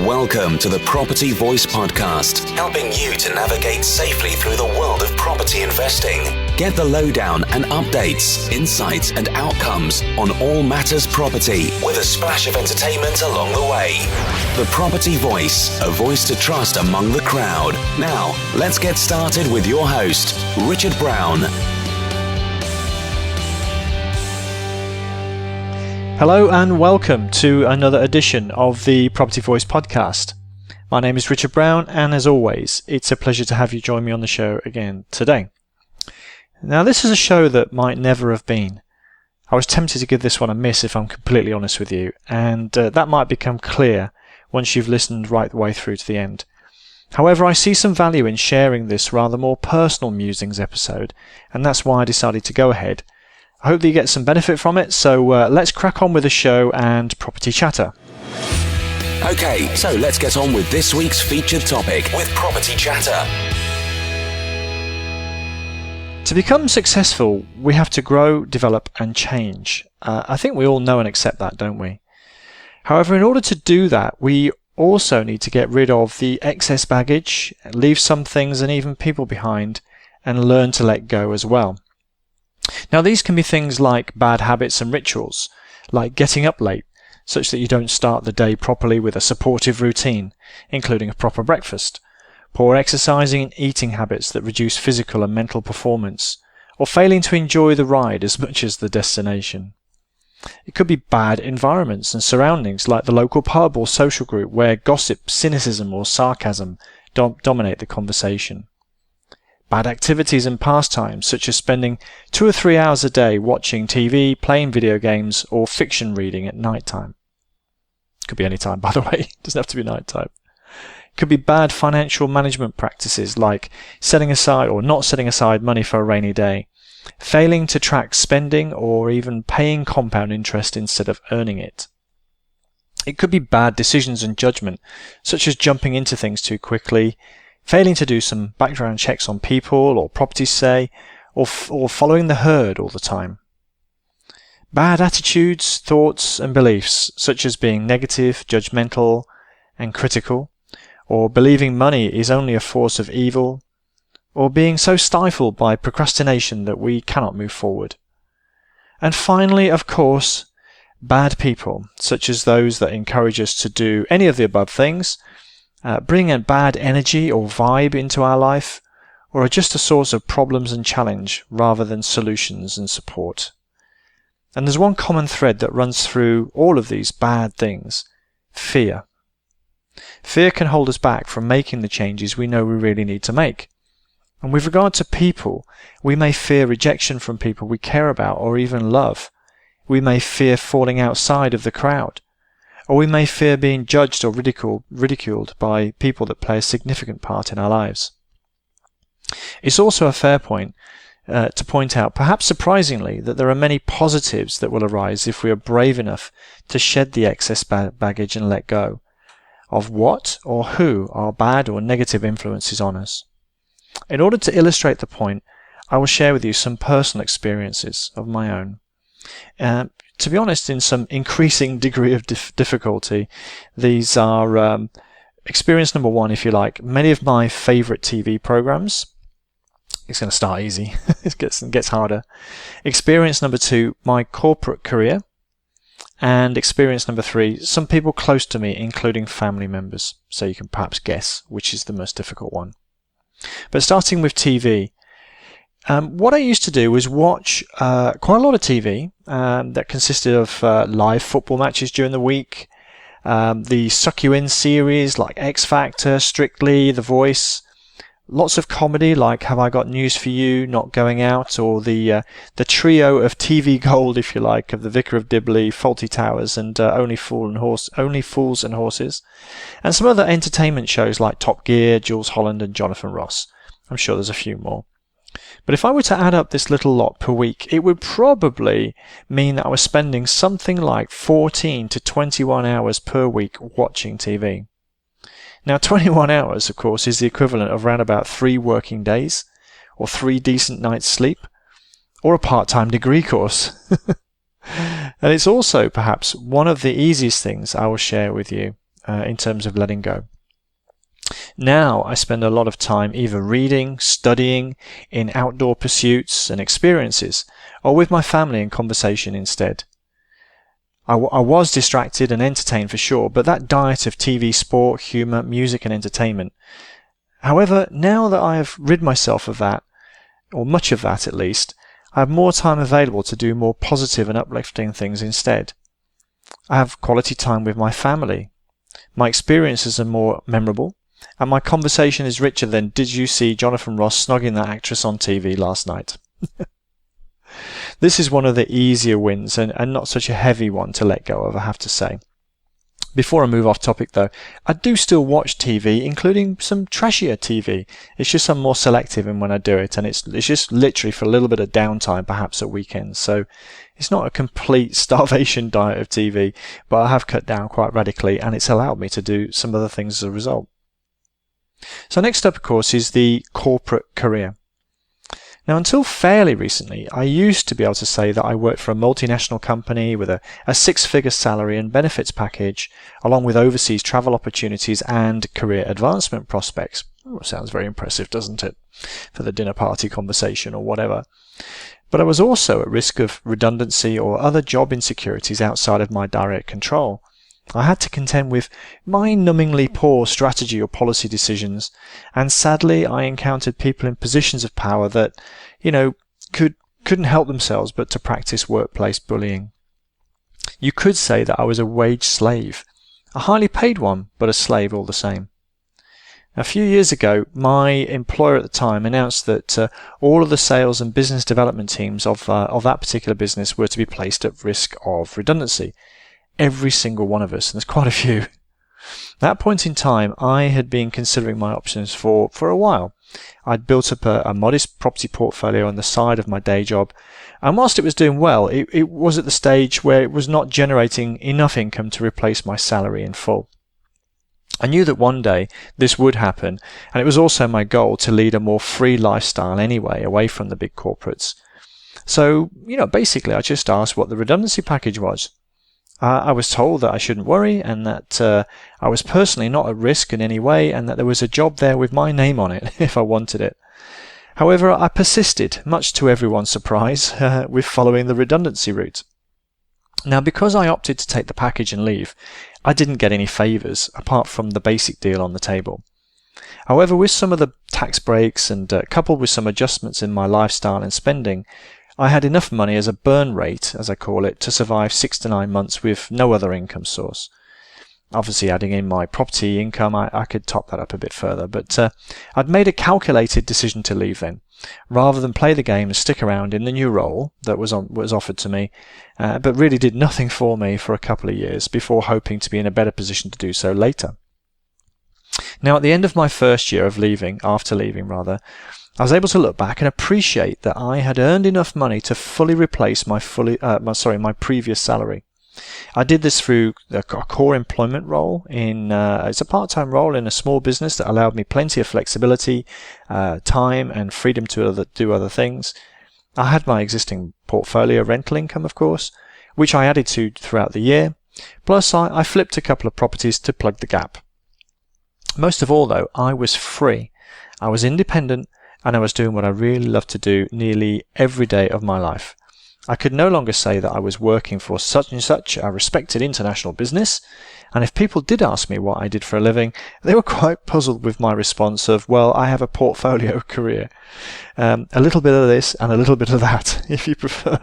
Welcome to the Property Voice Podcast, helping you to navigate safely through the world of property investing. Get the lowdown and updates, insights and outcomes on all matters property with a splash of entertainment along the way. The Property Voice, a voice to trust among the crowd. Now, let's get started with your host, Richard Brown. Hello and welcome to another edition of the Property Voice podcast. My name is Richard Brown, and as always, it's a pleasure to have you join me on the show again today. Now, this is a show that might never have been. I was tempted to give this one a miss if I'm completely honest with you, and that might become clear once you've listened right the way through to the end. However, I see some value in sharing this rather more personal musings episode, and that's why I decided to go ahead. I hope that you get some benefit from it, so let's crack on with the show and property chatter. Okay, so let's get on with this week's featured topic with property chatter. To become successful, we have to grow, develop and change. I think we all know and accept that, don't we? However, in order to do that, we also need to get rid of the excess baggage, leave some things and even people behind, and learn to let go as well. Now, these can be things like bad habits and rituals, like getting up late, such that you don't start the day properly with a supportive routine, including a proper breakfast, poor exercising and eating habits that reduce physical and mental performance, or failing to enjoy the ride as much as the destination. It could be bad environments and surroundings, like the local pub or social group where gossip, cynicism or sarcasm dominate the conversation. Bad activities and pastimes, such as spending 2 or 3 hours a day watching TV, playing video games, or fiction reading at night time. Could be any time, by the way. It doesn't have to be night time. Could be bad financial management practices, like setting aside or not setting aside money for a rainy day, failing to track spending, or even paying compound interest instead of earning it. It could be bad decisions and judgment, such as jumping into things too quickly, failing to do some background checks on people or properties, say, or following the herd all the time. Bad attitudes, thoughts and beliefs, such as being negative, judgmental and critical, or believing money is only a force of evil, or being so stifled by procrastination that we cannot move forward. And finally, of course, bad people, such as those that encourage us to do any of the above things, bring a bad energy or vibe into our life, or are just a source of problems and challenge rather than solutions and support. And there's one common thread that runs through all of these bad things: fear. Fear can hold us back from making the changes we know we really need to make. And with regard to people, we may fear rejection from people we care about or even love. We may fear falling outside of the crowd. Or we may fear being judged or ridiculed by people that play a significant part in our lives. It's also a fair point to point out, perhaps surprisingly, that there are many positives that will arise if we are brave enough to shed the excess baggage and let go of what or who are bad or negative influences on us. In order to illustrate the point, I will share with you some personal experiences of my own. To be honest, in some increasing degree of difficulty. These are experience number one, if you like. Many of my favourite TV programmes. It's going to start easy. It gets harder. Experience number two, my corporate career. And experience number three, some people close to me, including family members. So you can perhaps guess which is the most difficult one. But starting with TV. What I used to do was watch quite a lot of TV that consisted of live football matches during the week, the suck you in series like X Factor, Strictly, The Voice, lots of comedy like Have I Got News For You, Not Going Out, or the trio of TV gold, if you like, of The Vicar of Dibley, Fawlty Towers and Only Fools and Horses, and some other entertainment shows like Top Gear, Jules Holland and Jonathan Ross. I'm sure there's a few more. But if I were to add up this little lot per week, it would probably mean that I was spending something like 14 to 21 hours per week watching TV. Now, 21 hours, of course, is the equivalent of around about 3 working days, or 3 decent nights' sleep, or a part-time degree course. And it's also perhaps one of the easiest things I will share with you in terms of letting go. Now I spend a lot of time either reading, studying, in outdoor pursuits and experiences, or with my family in conversation instead. I was distracted and entertained for sure, but that diet of TV, sport, humour, music and entertainment. However, now that I have rid myself of that, or much of that at least, I have more time available to do more positive and uplifting things instead. I have quality time with my family. My experiences are more memorable, and my conversation is richer than, "Did you see Jonathan Ross snogging that actress on TV last night?" This is one of the easier wins and not such a heavy one to let go of, I have to say. Before I move off topic though, I do still watch TV, including some trashier TV. It's just I'm more selective in when I do it, and it's just literally for a little bit of downtime, perhaps at weekends. So it's not a complete starvation diet of TV, but I have cut down quite radically, and it's allowed me to do some other things as a result. So next up, of course, is the corporate career. Now, until fairly recently, I used to be able to say that I worked for a multinational company with a six-figure salary and benefits package, along with overseas travel opportunities and career advancement prospects. Oh, sounds very impressive, doesn't it? For the dinner party conversation or whatever. But I was also at risk of redundancy or other job insecurities outside of my direct control. I had to contend with mind-numbingly poor strategy or policy decisions, and sadly I encountered people in positions of power that, couldn't help themselves but to practice workplace bullying. You could say that I was a wage slave, a highly paid one, but a slave all the same. A few years ago, my employer at the time announced that all of the sales and business development teams of that particular business were to be placed at risk of redundancy. Every single one of us, and there's quite a few. At that point in time, I had been considering my options for a while. I'd built up a modest property portfolio on the side of my day job, and whilst it was doing well, it was at the stage where it was not generating enough income to replace my salary in full. I knew that one day this would happen, and it was also my goal to lead a more free lifestyle anyway, away from the big corporates. So, basically I just asked what the redundancy package was. I was told that I shouldn't worry, and that I was personally not at risk in any way, and that there was a job there with my name on it if I wanted it. However, I persisted, much to everyone's surprise, with following the redundancy route. Now, because I opted to take the package and leave, I didn't get any favours, apart from the basic deal on the table. However, with some of the tax breaks and coupled with some adjustments in my lifestyle and spending, I had enough money as a burn rate, as I call it, to survive 6 to 9 months with no other income source. Obviously, adding in my property income, I could top that up a bit further, but I'd made a calculated decision to leave then, rather than play the game and stick around in the new role that was offered to me, but really did nothing for me for a couple of years before hoping to be in a better position to do so later. Now, at the end of my first year of after leaving, I was able to look back and appreciate that I had earned enough money to fully replace my previous salary. I did this through a core employment role it's a part-time role in a small business that allowed me plenty of flexibility, time and freedom to do other things. I had my existing portfolio rental income, of course, which I added to throughout the year. Plus, I flipped a couple of properties to plug the gap. Most of all, though, I was free. I was independent, and I was doing what I really loved to do nearly every day of my life. I could no longer say that I was working for such and such a respected international business, and if people did ask me what I did for a living, they were quite puzzled with my response of, well, I have a portfolio career. A little bit of this and a little bit of that, if you prefer.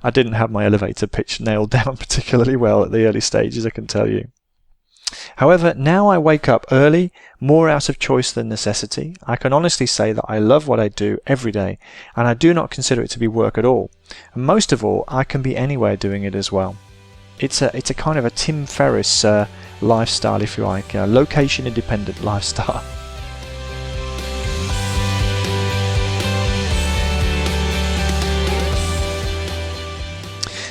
I didn't have my elevator pitch nailed down particularly well at the early stages, I can tell you. However, now I wake up early, more out of choice than necessity. I can honestly say that I love what I do every day, and I do not consider it to be work at all. And most of all, I can be anywhere doing it as well. It's a kind of a Tim Ferriss lifestyle, if you like, a location-independent lifestyle.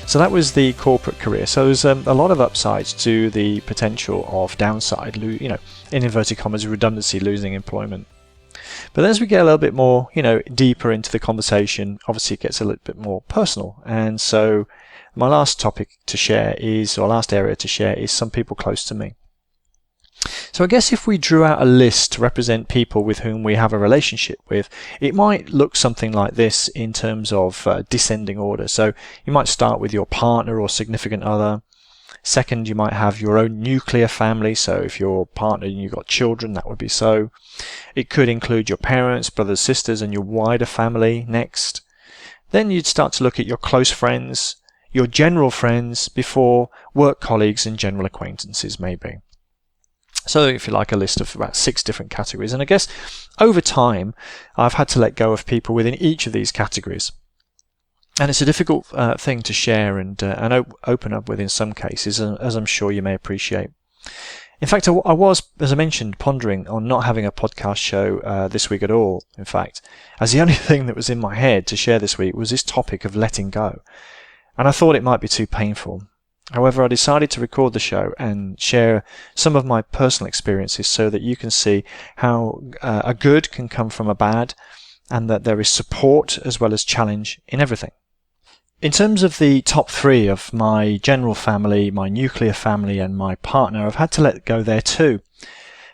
So that was the corporate career. So there's a lot of upsides to the potential of downside, in inverted commas, redundancy, losing employment. But as we get a little bit more, deeper into the conversation, obviously it gets a little bit more personal. And so my last area to share is some people close to me. So I guess if we drew out a list to represent people with whom we have a relationship with, it might look something like this in terms of descending order. So you might start with your partner or significant other. Second, you might have your own nuclear family. So if you're a partner and you've got children, that would be so. It could include your parents, brothers, sisters, and your wider family next. Then you'd start to look at your close friends, your general friends, before work colleagues and general acquaintances maybe. So if you like, a list of about 6 different categories. And I guess over time, I've had to let go of people within each of these categories. And it's a difficult thing to share and open up with in some cases, as I'm sure you may appreciate. In fact, I was, as I mentioned, pondering on not having a podcast show this week at all, in fact, as the only thing that was in my head to share this week was this topic of letting go. And I thought it might be too painful. However, I decided to record the show and share some of my personal experiences so that you can see how a good can come from a bad, and that there is support as well as challenge in everything. In terms of the top 3 of my general family, my nuclear family and my partner, I've had to let go there too.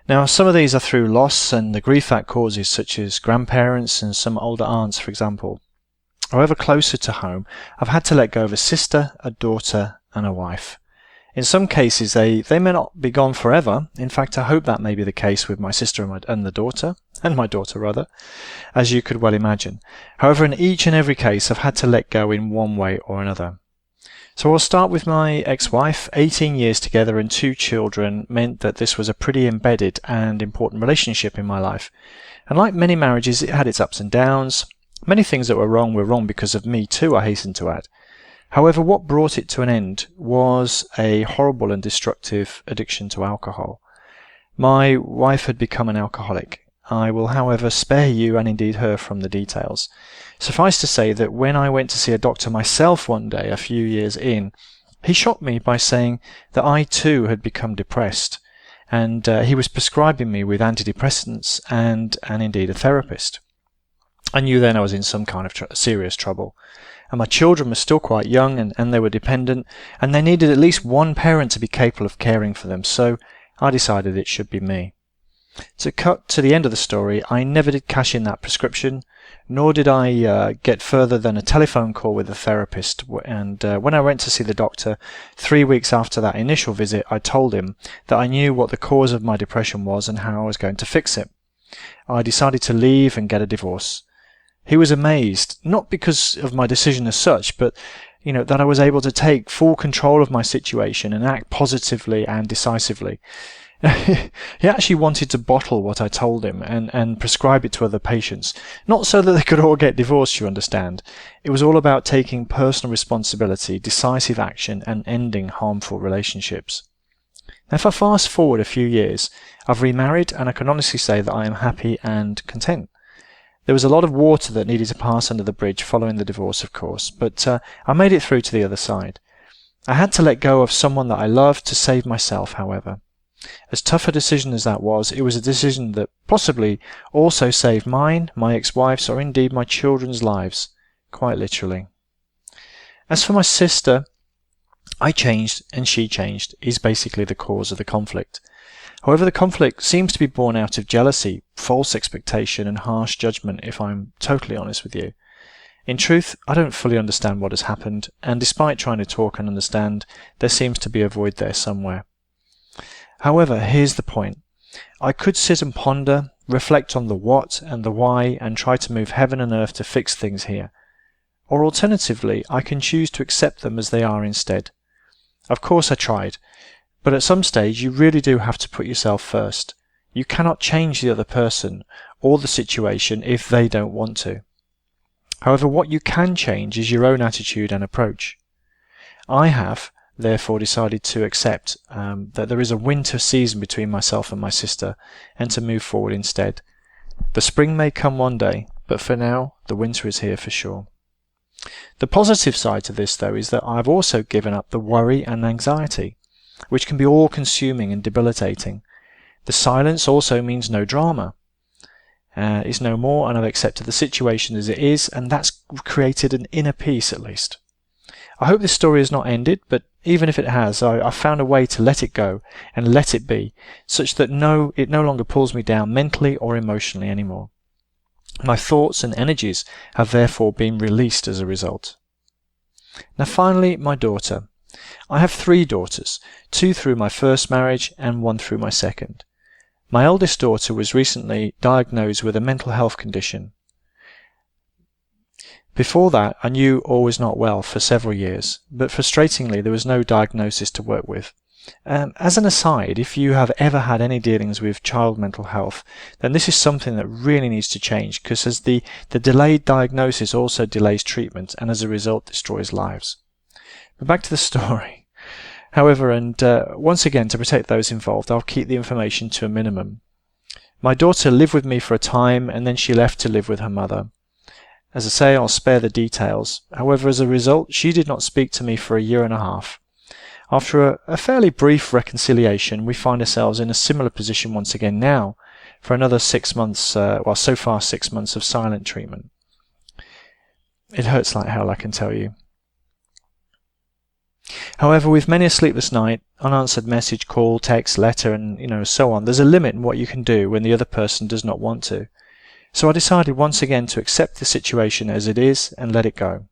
Now, some of these are through loss and the grief that causes, such as grandparents and some older aunts, for example. However, closer to home, I've had to let go of a sister, a daughter and a wife. In some cases, they may not be gone forever. In fact, I hope that may be the case with my sister and my daughter, as you could well imagine. However, in each and every case, I've had to let go in one way or another. So I'll start with my ex-wife. 18 years together and 2 children meant that this was a pretty embedded and important relationship in my life. And like many marriages, it had its ups and downs. Many things that were wrong because of me too, I hasten to add. However, what brought it to an end was a horrible and destructive addiction to alcohol. My wife had become an alcoholic. I will, however, spare you and indeed her from the details. Suffice to say that when I went to see a doctor myself one day, a few years in, he shocked me by saying that I too had become depressed, and he was prescribing me with antidepressants and indeed a therapist. I knew then I was in some kind of serious trouble. And my children were still quite young and they were dependent, and they needed at least one parent to be capable of caring for them, so I decided it should be me. To cut to the end of the story, I never did cash in that prescription, nor did I get further than a telephone call with a therapist, and when I went to see the doctor 3 weeks after that initial visit, I told him that I knew what the cause of my depression was and how I was going to fix it. I decided to leave and get a divorce. He was amazed, not because of my decision as such, but that I was able to take full control of my situation and act positively and decisively. He actually wanted to bottle what I told him and prescribe it to other patients, not so that they could all get divorced, you understand. It was all about taking personal responsibility, decisive action, and ending harmful relationships. Now, if I fast forward a few years, I've remarried, and I can honestly say that I am happy and content. There was a lot of water that needed to pass under the bridge following the divorce, of course, but I made it through to the other side. I had to let go of someone that I loved to save myself, however. As tough a decision as that was, it was a decision that possibly also saved mine, my ex-wife's, or indeed my children's lives, quite literally. As for my sister, I changed and she changed is basically the cause of the conflict. However, the conflict seems to be born out of jealousy, false expectation and harsh judgment, if I'm totally honest with you. In truth, I don't fully understand what has happened, and despite trying to talk and understand, there seems to be a void there somewhere. However, here's the point. I could sit and ponder, reflect on the what and the why, and try to move heaven and earth to fix things here. Or alternatively, I can choose to accept them as they are instead. Of course I tried. But at some stage, you really do have to put yourself first. You cannot change the other person or the situation if they don't want to. However, what you can change is your own attitude and approach. I have, therefore, decided to accept that there is a winter season between myself and my sister, and to move forward instead. The spring may come one day, but for now, the winter is here for sure. The positive side to this, though, is that I've also given up the worry and anxiety, which can be all-consuming and debilitating. The silence also means no drama. It's no more, and I've accepted the situation as it is, and that's created an inner peace at least. I hope this story has not ended, but even if it has, I found a way to let it go and let it be, such that it no longer pulls me down mentally or emotionally anymore. My thoughts and energies have therefore been released as a result. Now finally, my daughter. I have 3 daughters, 2 through my first marriage and 1 through my second. My eldest daughter was recently diagnosed with a mental health condition. Before that, I knew all was not well for several years, but frustratingly there was no diagnosis to work with. As an aside, if you have ever had any dealings with child mental health, then this is something that really needs to change, because as the delayed diagnosis also delays treatment and as a result destroys lives. But back to the story. However, and once again, to protect those involved, I'll keep the information to a minimum. My daughter lived with me for a time and then she left to live with her mother. As I say, I'll spare the details. However, as a result, she did not speak to me for a year and a half. After a fairly brief reconciliation, we find ourselves in a similar position once again now for another 6 months, so far 6 months of silent treatment. It hurts like hell, I can tell you. However, with many a sleepless night, unanswered message, call, text, letter, and so on, there's a limit in what you can do when the other person does not want to. So I decided once again to accept the situation as it is and let it go.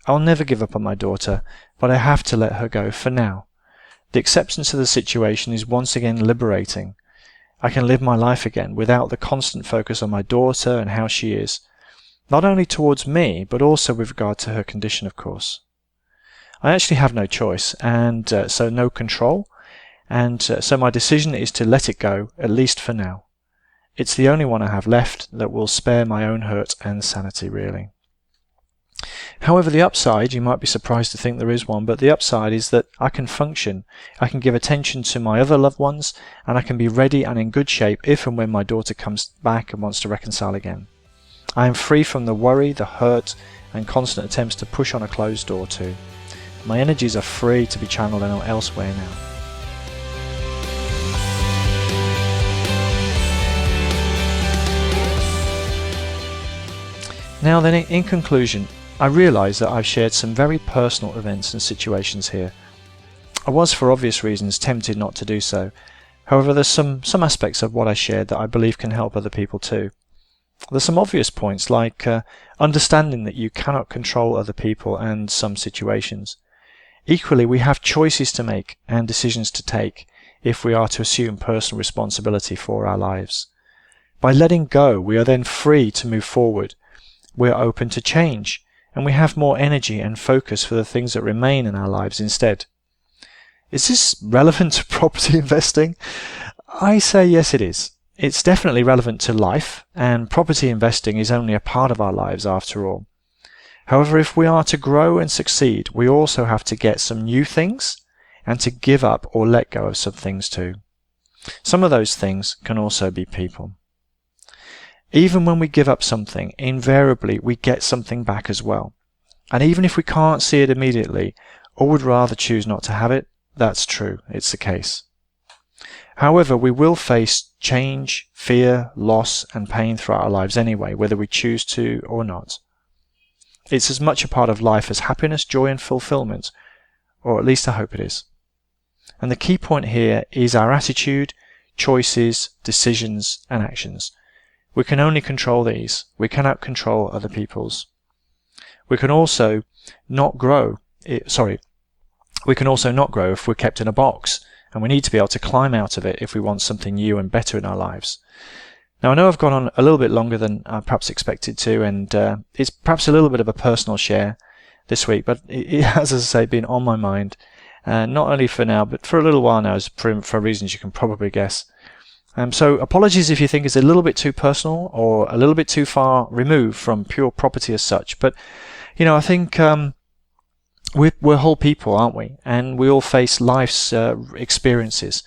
I'll never give up on my daughter, but I have to let her go for now. The acceptance of the situation is once again liberating. I can live my life again without the constant focus on my daughter and how she is, not only towards me, but also with regard to her condition, of course. I actually have no choice, and so no control, and so my decision is to let it go, at least for now. It's the only one I have left that will spare my own hurt and sanity, really. However, the upside, you might be surprised to think there is one, but the upside is that I can function, I can give attention to my other loved ones, and I can be ready and in good shape if and when my daughter comes back and wants to reconcile again. I am free from the worry, the hurt, and constant attempts to push on a closed door too. My energies are free to be channeled elsewhere now. Now then, in conclusion, I realise that I've shared some very personal events and situations here. I was, for obvious reasons, tempted not to do so. However, there's some aspects of what I shared that I believe can help other people too. There's some obvious points like understanding that you cannot control other people and some situations. Equally, we have choices to make and decisions to take if we are to assume personal responsibility for our lives. By letting go, we are then free to move forward. We are open to change, and we have more energy and focus for the things that remain in our lives instead. Is this relevant to property investing? I say yes, it is. It's definitely relevant to life, and property investing is only a part of our lives after all. However, if we are to grow and succeed, we also have to get some new things and to give up or let go of some things too. Some of those things can also be people. Even when we give up something, invariably we get something back as well. And even if we can't see it immediately, or would rather choose not to have it, that's true, it's the case. However, we will face change, fear, loss, and pain throughout our lives anyway, whether we choose to or not. It's as much a part of life as happiness, joy, and fulfillment, or at least I hope it is. And the key point here is our attitude, choices, decisions, and actions. We can only control these. We cannot control other people's. We can also not grow. We can also not grow if we're kept in a box, and we need to be able to climb out of it if we want something new and better in our lives. Now, I know I've gone on a little bit longer than I perhaps expected to, and it's perhaps a little bit of a personal share this week, but it has, as I say, been on my mind, not only for now, but for a little while now, for reasons you can probably guess. So apologies if you think it's a little bit too personal or a little bit too far removed from pure property as such, but I think we're whole people, aren't we? And we all face life's experiences.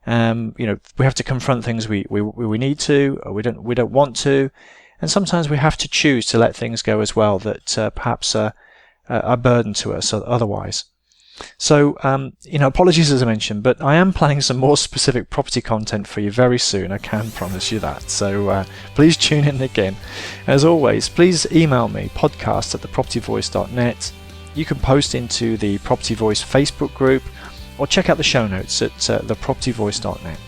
We have to confront things we need to, or we don't want to, and sometimes we have to choose to let things go as well that perhaps are a burden to us otherwise. So, apologies as I mentioned, but I am planning some more specific property content for you very soon, I can promise you that. So please tune in again. As always, please email me, podcast@thepropertyvoice.net. you can post into the Property Voice Facebook group or check out the show notes at thepropertyvoice.net.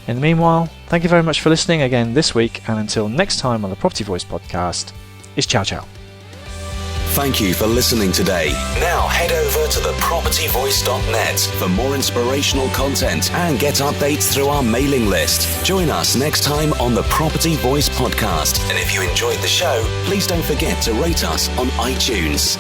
In the meanwhile, thank you very much for listening again this week, and until next time on the Property Voice podcast, it's ciao ciao. Thank you for listening today. Now head over to thepropertyvoice.net for more inspirational content and get updates through our mailing list. Join us next time on the Property Voice podcast. And if you enjoyed the show, please don't forget to rate us on iTunes.